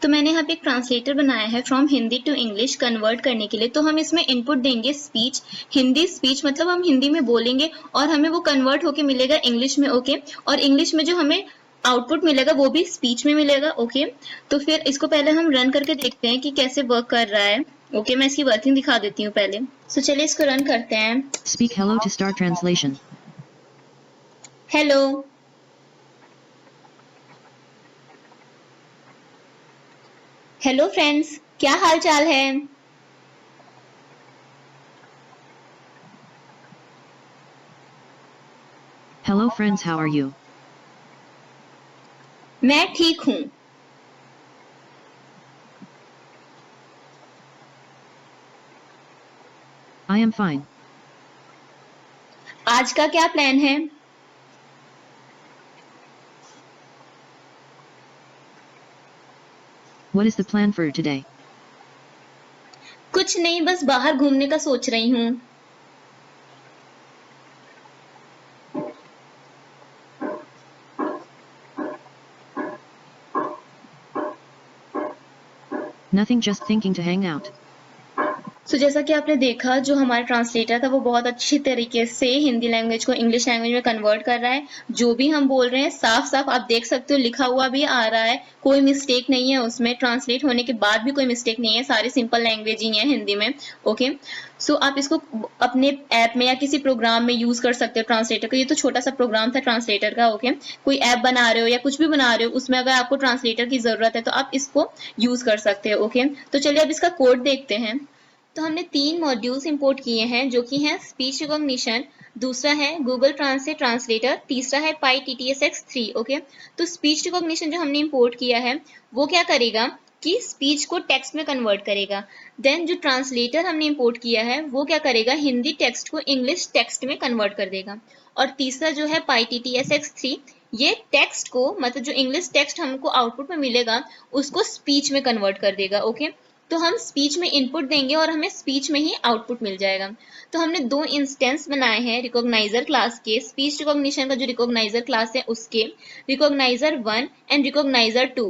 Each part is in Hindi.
तो मैंने यहाँ पे एक ट्रांसलेटर बनाया है from Hindi to English convert करने के लिए। तो हम इसमें इनपुट देंगे स्पीच, हिंदी स्पीच मतलब हम हिंदी में बोलेंगे और हमें वो कन्वर्ट होके मिलेगा इंग्लिश में, ओके। और इंग्लिश में जो हमें आउटपुट मिलेगा वो भी स्पीच में मिलेगा, ओके। तो फिर इसको पहले हम रन करके देखते हैं कि कैसे वर्क कर रहा है, ओके। मैं इसकी वर्किंग दिखा देती हूँ पहले। सो चलिए इसको रन करते हैं। Speak hello to start translation. Hello, hello friends, क्या हाल चाल है? Hello friends, how are you? मैं ठीक हूँ। I am fine. आज का क्या प्लान है? What is the plan for today? कुछ नहीं, बस बाहर घूमने का सोच रही हूँ। Nothing, just thinking to hang out. तो जैसा कि आपने देखा, जो हमारा ट्रांसलेटर था वो बहुत अच्छी तरीके से हिंदी लैंग्वेज को इंग्लिश लैंग्वेज में कन्वर्ट कर रहा है। जो भी हम बोल रहे हैं साफ साफ आप देख सकते हो, लिखा हुआ भी आ रहा है, कोई मिस्टेक नहीं है उसमें। ट्रांसलेट होने के बाद भी कोई मिस्टेक नहीं है, सारी सिंपल लैंग्वेज ही है हिंदी में, ओके। सो आप इसको अपने ऐप में या किसी प्रोग्राम में यूज कर सकते हो ट्रांसलेटर को। ये तो छोटा सा प्रोग्राम था ट्रांसलेटर का, ओके। कोई ऐप बना रहे हो या कुछ भी बना रहे हो, उसमें अगर आपको ट्रांसलेटर की जरूरत है तो आप इसको यूज कर सकते हो, ओके। तो चलिए अब इसका कोड देखते हैं। तो हमने 3 मॉड्यूल्स इंपोर्ट किए हैं जो कि हैं स्पीच रिकॉग्निशन, दूसरा है गूगल ट्रांसलेट ट्रांसलेटर, तीसरा है pyttsx3, ओके। तो स्पीच रिकॉग्निशन जो हमने इंपोर्ट किया है वो क्या करेगा कि स्पीच को टेक्स्ट में कन्वर्ट करेगा। देन जो ट्रांसलेटर हमने इंपोर्ट किया है वो क्या करेगा, हिंदी टेक्स्ट को इंग्लिश टेक्स्ट में कन्वर्ट कर देगा। और तीसरा जो है pyttsx3, ये टेक्स्ट को मतलब जो इंग्लिश टेक्स्ट हमको आउटपुट में मिलेगा उसको स्पीच में कन्वर्ट कर देगा, ओके। तो हम स्पीच में इनपुट देंगे और हमें स्पीच में ही आउटपुट मिल जाएगा। तो हमने 2 इंस्टेंस बनाए हैं रिकॉग्नाइजर क्लास के, स्पीच रिकॉग्निशन का जो रिकॉग्नाइजर क्लास है उसके, रिकॉग्नाइजर 1 एंड रिकॉग्नाइजर 2।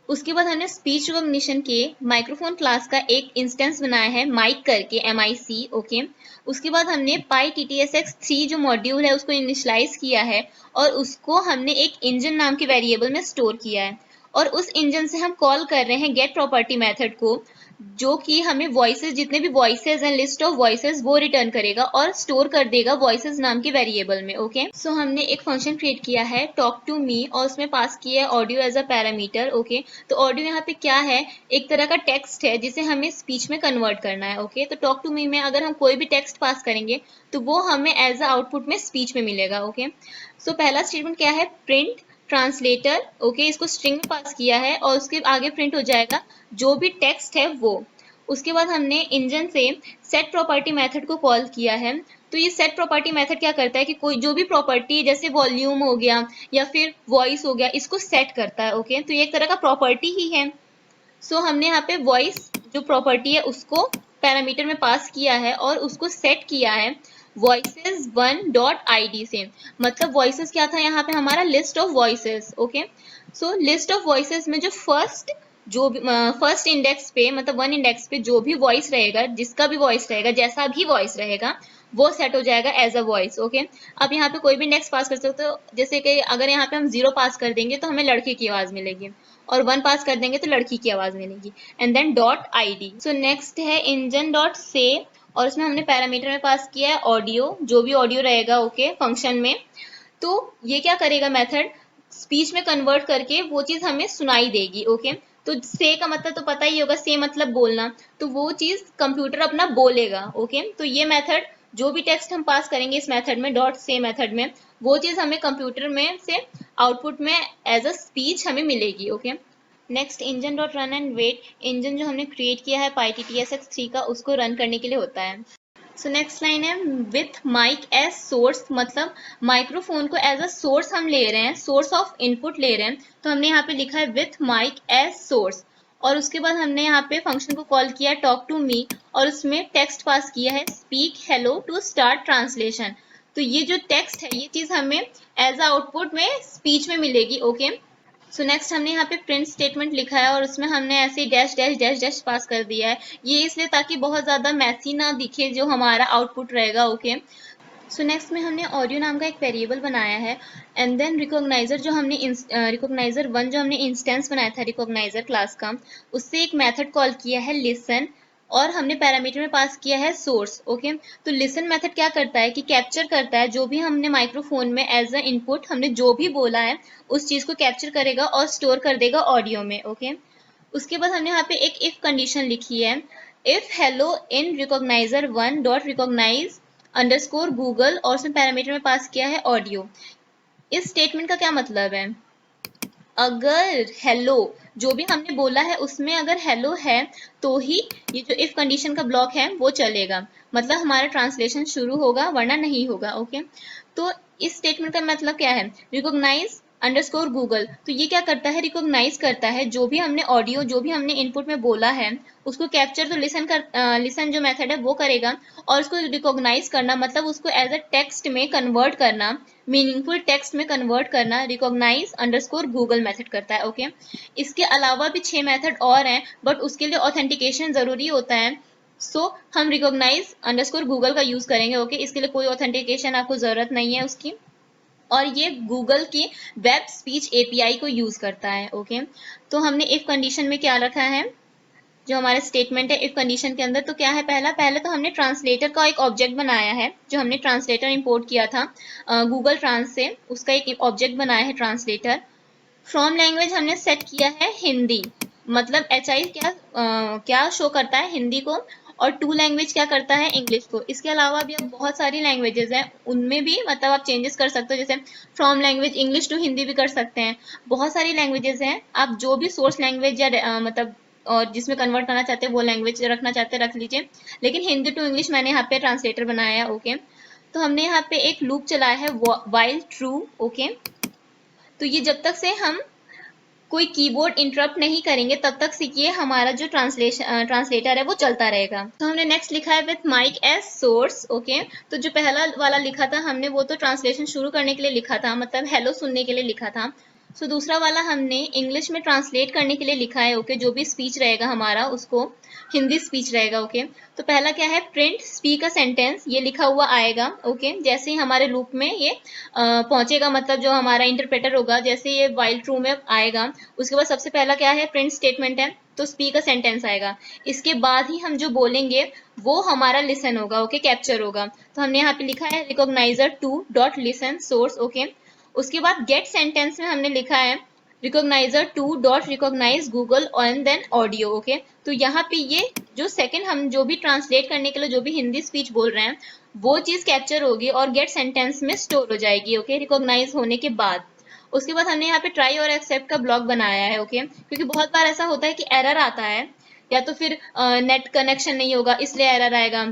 उसके बाद हमने स्पीच रिकॉग्निशन के माइक्रोफोन क्लास का एक इंस्टेंस बनाया है माइक करके, MIC, ओके। उसके बाद हमने pyttsx3 जो मॉड्यूल है उसको इनिशियलाइज किया है और उसको हमने एक इंजन नाम के वेरिएबल में स्टोर किया है। और उस इंजन से हम कॉल कर रहे हैं गेट प्रॉपर्टी मेथड को, जो कि हमें वॉइसेस, जितने भी voices and list of voices वो रिटर्न करेगा और स्टोर कर देगा वॉइसेस नाम के वेरिएबल में, ओके। सो हमने एक फंक्शन क्रिएट किया है टॉक टू मी और उसमें पास किया है audio as a parameter, okay. तो ऑडियो यहाँ पे क्या है, एक तरह का टेक्स्ट है जिसे हमें स्पीच में कन्वर्ट करना है, ओके। तो टॉक टू मी में अगर हम कोई भी टेक्स्ट पास करेंगे तो वो हमें एज अ आउटपुट में स्पीच में मिलेगा, ओके। सो पहला स्टेटमेंट क्या है, प्रिंट ट्रांसलेटर, ओके। इसको स्ट्रिंग में पास किया है और उसके आगे प्रिंट हो जाएगा जो भी टेक्स्ट है वो। उसके बाद हमने इंजन से सेट प्रॉपर्टी मेथड को कॉल किया है। तो ये सेट प्रॉपर्टी मेथड क्या करता है कि कोई जो भी प्रॉपर्टी जैसे वॉल्यूम हो गया या फिर वॉइस हो गया, इसको सेट करता है, ओके। तो ये एक तरह का प्रॉपर्टी ही है। सो हमने यहाँ पे वॉइस जो प्रॉपर्टी है उसको पैरामीटर में पास किया है और उसको सेट किया है voices 1.id से। मतलब वॉइसेस क्या था यहाँ पे हमारा, list of voices, okay. So list of voices में जो भी फर्स्ट इंडेक्स पे मतलब 1 इंडेक्स पे जो भी वॉइस रहेगा, जिसका भी वॉइस रहेगा, जैसा भी वॉइस रहेगा वो सेट हो जाएगा एज अ वॉइस, ओके। अब यहाँ पे कोई भी इंडेक्स पास कर सकते हो, जैसे कि अगर यहाँ पे हम 0 पास कर देंगे तो हमें लड़के की आवाज मिलेगी और 1 पास कर देंगे तो लड़की की आवाज मिलेगी। And then .id। So next है इंजन डॉट से और उसमें हमने पैरामीटर में पास किया है ऑडियो, जो भी ऑडियो रहेगा, ओके, फंक्शन में। तो ये क्या करेगा मेथड, स्पीच में कन्वर्ट करके वो चीज हमें सुनाई देगी, ओके। तो से का मतलब तो पता ही होगा, से मतलब बोलना, तो वो चीज कंप्यूटर अपना बोलेगा, ओके। तो ये मेथड, जो भी टेक्स्ट हम पास करेंगे इस मेथड में, डॉट से मेथड में, वो चीज हमें कंप्यूटर में से आउटपुट में एज अ स्पीच हमें मिलेगी, okay. Next engine dot run and wait, engine जो हमने क्रिएट किया है pyttsx3 का, उसको रन करने के लिए होता है। सो नेक्स्ट लाइन है विथ माइक एज सोर्स, मतलब माइक्रोफोन को एज अ सोर्स हम ले रहे हैं, सोर्स ऑफ इनपुट ले रहे हैं। तो हमने यहाँ पे लिखा है विथ माइक एज सोर्स और उसके बाद हमने यहाँ पे फंक्शन को कॉल किया टॉक टू मी और उसमें टेक्स्ट पास किया है speak hello to start translation. तो ये जो टेक्स्ट है ये चीज हमें एज अ आउटपुट में स्पीच में मिलेगी, ओके। सो नेक्स्ट हमने यहाँ पे प्रिंट स्टेटमेंट लिखा है और उसमें हमने ऐसे डैश डैश डैश डैश पास कर दिया है। ये इसलिए ताकि बहुत ज़्यादा मैसी ना दिखे जो हमारा आउटपुट रहेगा। ओके, सो नेक्स्ट में हमने ऑडियो नाम का एक वेरिएबल बनाया है एंड देन रिकॉग्नाइजर जो हमने रिकॉग्नाइजर वन जो हमने इंस्टेंस बनाया था रिकॉग्नाइजर क्लास का, उससे एक मेथड कॉल किया है लिसन और हमने पैरामीटर में पास किया है सोर्स। ओके, तो लिसन मेथड क्या करता है कि कैप्चर करता है जो भी हमने माइक्रोफोन में एज अ इनपुट हमने जो भी बोला है उस चीज़ को कैप्चर करेगा और स्टोर कर देगा ऑडियो में। ओके, उसके बाद हमने यहाँ पे एक इफ कंडीशन लिखी है, if hello in recogniser one dot recognise underscore Google और उसमें पैरामीटर में पास किया है ऑडियो। इस स्टेटमेंट का क्या मतलब है, अगर हेलो जो भी हमने बोला है उसमें अगर हेलो है तो ही ये जो इफ कंडीशन का ब्लॉक है वो चलेगा, मतलब हमारा ट्रांसलेशन शुरू होगा वरना नहीं होगा। ओके, तो इस स्टेटमेंट का मतलब क्या है, रिकॉग्नाइज अंडरस्कोर गूगल, तो ये क्या करता है, रिकॉग्नाइज करता है जो भी हमने ऑडियो जो भी हमने इनपुट में बोला है उसको कैप्चर तो लिसन जो मेथड है वो करेगा और उसको रिकॉग्नाइज करना मतलब उसको एज अ टेक्स्ट में कन्वर्ट करना, मीनिंगफुल टेक्स्ट में कन्वर्ट करना रिकॉग्नाइज अंडरस्कोर गूगल मेथड करता है। ओके, इसके अलावा भी 6 मेथड और हैं बट उसके लिए ऑथेंटिकेशन जरूरी होता है, सो हम रिकॉग्नाइज अंडरस्कोर गूगल का यूज करेंगे। ओके, इसके लिए कोई ऑथेंटिकेशन आपको जरूरत नहीं है उसकी और ये गूगल की वेब स्पीच एपीआई को यूज करता है। ओके, तो हमने इफ कंडीशन में क्या रखा है, जो हमारा स्टेटमेंट है इफ कंडीशन के अंदर, तो क्या है, पहले तो हमने ट्रांसलेटर का एक ऑब्जेक्ट बनाया है, जो हमने ट्रांसलेटर इंपोर्ट किया था गूगल ट्रांस से, उसका एक ऑब्जेक्ट बनाया है ट्रांसलेटर। फ्रॉम लैंग्वेज हमने सेट किया है हिंदी, मतलब एच आई क्या शो करता है हिंदी को, और टू लैंग्वेज क्या करता है इंग्लिश को। इसके अलावा भी अब बहुत सारी लैंग्वेजेस हैं उनमें भी मतलब आप चेंजेस कर सकते हो, जैसे from language English to Hindi भी कर सकते हैं। बहुत सारी लैंग्वेजेस हैं, आप जो भी सोर्स लैंग्वेज या मतलब और जिसमें कन्वर्ट करना चाहते हैं वो लैंग्वेज रखना चाहते हैं रख लीजिए, लेकिन हिंदी टू इंग्लिश मैंने यहाँ पे ट्रांसलेटर बनाया है। ओके, तो हमने यहाँ पे एक लूप चलाया है वाइल ट्रू। ओके, तो ये जब तक से हम कोई कीबोर्ड इंटरप्ट नहीं करेंगे तब तक सीखिए हमारा जो ट्रांसलेटर है वो चलता रहेगा। तो हमने नेक्स्ट लिखा है with mic as source. Okay, तो जो पहला वाला लिखा था हमने वो तो ट्रांसलेशन शुरू करने के लिए लिखा था, मतलब हेलो सुनने के लिए लिखा था। सो दूसरा वाला हमने इंग्लिश में ट्रांसलेट करने के लिए लिखा है। ओके, जो भी स्पीच रहेगा हमारा उसको हिंदी स्पीच रहेगा। ओके, तो पहला क्या है, प्रिंट स्पीक अ सेंटेंस, ये लिखा हुआ आएगा। ओके, जैसे ही हमारे लूप में ये पहुंचेगा, मतलब जो हमारा इंटरप्रेटर होगा जैसे ये वाइल ट्रू में आएगा, उसके बाद सबसे पहला क्या है, प्रिंट स्टेटमेंट है तो स्पीक अ सेंटेंस आएगा। इसके बाद ही हम जो बोलेंगे वो हमारा लिसन होगा। ओके, कैप्चर होगा। तो हमने यहाँ पे लिखा है recogniser two dot listen source. Okay, उसके बाद गेट सेंटेंस में हमने लिखा है recogniser two dot recognise Google and then audio. Okay, तो यहाँ पे ये जो सेकंड हम जो भी ट्रांसलेट करने के लिए जो भी हिंदी स्पीच बोल रहे हैं वो चीज कैप्चर होगी और गेट सेंटेंस में स्टोर हो जाएगी। ओके, रिकॉग्नाइज होने के बाद उसके बाद हमने यहाँ पे ट्राई और एक्सेप्ट का ब्लॉक बनाया है। ओके, क्योंकि बहुत बार ऐसा होता है कि एरर आता है, या तो फिर नेट कनेक्शन नहीं होगा इसलिए एरर आएगा,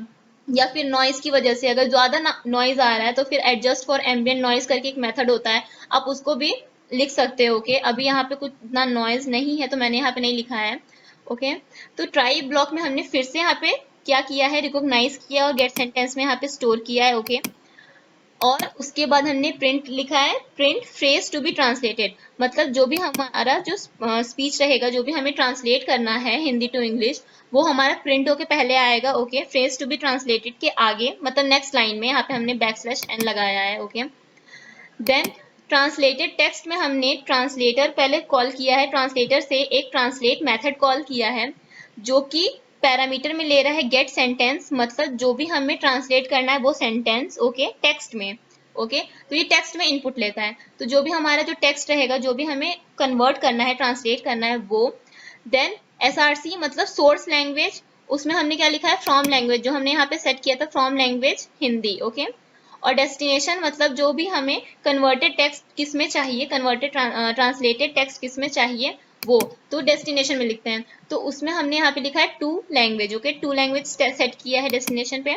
या फिर नॉइज की वजह से अगर ज्यादा नॉइज आ रहा है तो फिर एडजस्ट फॉर एम्बिएंट नॉइज करके एक मेथड होता है, आप उसको भी लिख सकते हो। ओके, अभी यहाँ पे कुछ इतना नॉइज नहीं है तो मैंने यहाँ पे नहीं लिखा है। ओके, तो ट्राई ब्लॉक में हमने फिर से यहाँ पे क्या किया है, रिकॉग्नाइज किया और गेट सेंटेंस में यहाँ पे स्टोर किया है। ओके, और उसके बाद हमने प्रिंट लिखा है, print phrase to be translated, मतलब जो भी हमारा जो स्पीच रहेगा जो भी हमें ट्रांसलेट करना है हिंदी टू इंग्लिश वो हमारा प्रिंट होके पहले आएगा। Okay, phrase to be translated के आगे मतलब नेक्स्ट लाइन में यहाँ पे हमने \n लगाया है। ओके, देन ट्रांसलेटेड टेक्स्ट में हमने ट्रांसलेटर पहले कॉल किया है, ट्रांसलेटर से एक ट्रांसलेट मेथड कॉल किया है जो कि पैरामीटर में ले रहा है गेट सेंटेंस, मतलब जो भी हमें ट्रांसलेट करना है वो सेंटेंस। ओके, टेक्स्ट में। ओके, तो ये टेक्स्ट में इनपुट लेता है, तो जो भी हमारा जो टेक्स्ट रहेगा जो भी हमें कन्वर्ट करना है ट्रांसलेट करना है वो। देन एसआरसी मतलब सोर्स लैंग्वेज, उसमें हमने क्या लिखा है, फ्रॉम लैंग्वेज, जो हमने यहाँ पे सेट किया था फ्रॉम लैंग्वेज हिंदी। ओके, और डेस्टिनेशन मतलब जो भी हमें कन्वर्टेड टेक्स्ट किस में चाहिए, कन्वर्टेड ट्रांसलेटेड टेक्स्ट किस में चाहिए वो, तो डेस्टिनेशन में लिखते हैं, तो उसमें हमने यहाँ पे लिखा है to language. Okay, to language set किया है डेस्टिनेशन पे,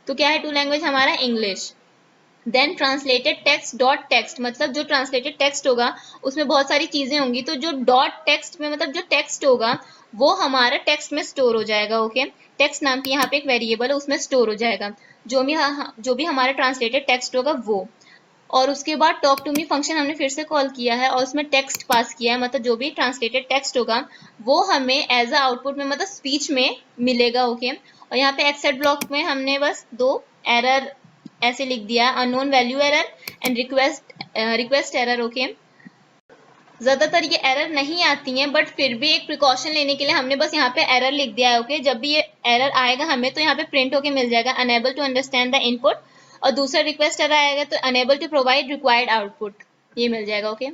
तो क्या है टू लैंग्वेज हमारा English. Then translated text dot text, मतलब जो ट्रांसलेटेड टेक्स्ट होगा उसमें बहुत सारी चीजें होंगी, तो जो डॉट टेक्स्ट में मतलब जो टेक्स्ट होगा वो हमारा टेक्स्ट में स्टोर हो जाएगा। ओके, टेक्स्ट नाम की यहाँ पे एक वेरिएबल है उसमें स्टोर हो जाएगा जो भी हमारा ट्रांसलेटेड टेक्स्ट होगा वो। और उसके बाद टॉक टू मी फंक्शन हमने फिर से कॉल किया है और उसमें टेक्स्ट पास किया है, मतलब जो भी ट्रांसलेटेड टेक्स्ट होगा वो हमें एज अ आउटपुट में मतलब स्पीच में मिलेगा। ओके, और यहाँ पे एक्सेप्ट ब्लॉक में हमने बस 2 एरर ऐसे लिख दिया है, unknown value error and request error. Okay, ज्यादातर ये एरर नहीं आती हैं, बट फिर भी एक प्रिकॉशन लेने के लिए हमने बस यहाँ पे एरर लिख दिया है। ओके, जब भी ये एरर आएगा हमें तो यहाँ पे प्रिंट होके मिल जाएगा unable to understand the input, और दूसरा रिक्वेस्ट एरर आएगा तो unable to provide required output, ये मिल जाएगा। ओके,